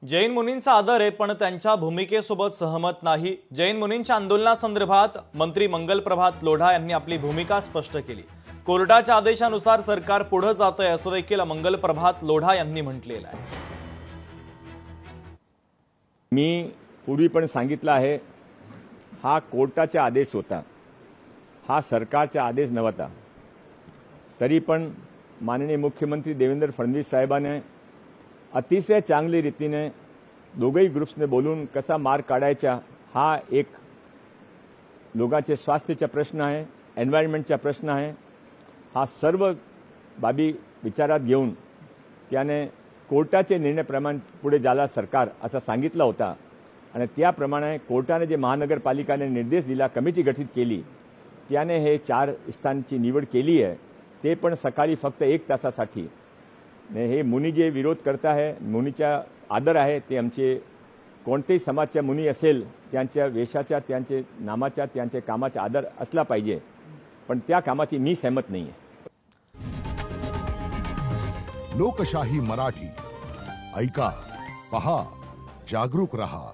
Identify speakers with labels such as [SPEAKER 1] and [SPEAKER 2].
[SPEAKER 1] जैन मुनींचा आदर आहे, पण त्यांच्या भूमिकेसोबत सहमत नाही। जैन मुनींच्या आंदोलनासंदर्भात मंत्री मंगलप्रभात लोढा यांनी आपली भूमिका स्पष्ट केली। कोर्टाच्या आदेशानुसार सरकार पुढे जातंय असं देखील मंगलप्रभात लोढा यांनी म्हटलेलं आहे।
[SPEAKER 2] मी पूर्वी पण सांगितलं आहे, हा कोर्टाचा आदेश होता, हा सरकारचा आदेश नव्हता। तरी पण माननीय मुख्यमंत्री देवेंद्र फडणवीस साहेबांनी अतिशय चांगली रीतीने दोघेही ग्रुप्सने बोलून कसा मार्ग काढायचा, हा एक लोकांचे स्वास्थ्याचा प्रश्न आहे, एन्व्हायरमेंटचा प्रश्न आहे, हा सर्व बाबी विचारात घेऊन त्याने कोर्टाचे निर्णयाप्रमाणे पुढे जायला सरकार असं सांगितलं होता। आणि त्याप्रमाणे कोर्टाने जे महानगरपालिकाने निर्देश दिला, कमिटी गठीत केली, त्याने हे 4 स्थानांची निवड केली आहे। ते पण सकाळी फक्त 1 तासासाठी। हे मुनी जे विरोध करता आहे, मुनीचा आदर आहे, ते आमचे कोणतेही समाजच्या मुनी असेल त्यांच्या वेशाचा, त्यांचे नामाचा, त्यांचे कामाचा आदर असला पाहिजे, पण त्या कामाची मी सहमत नाही आहे।
[SPEAKER 3] लोकशाही मराठी ऐका, पहा, जागरूक रहा।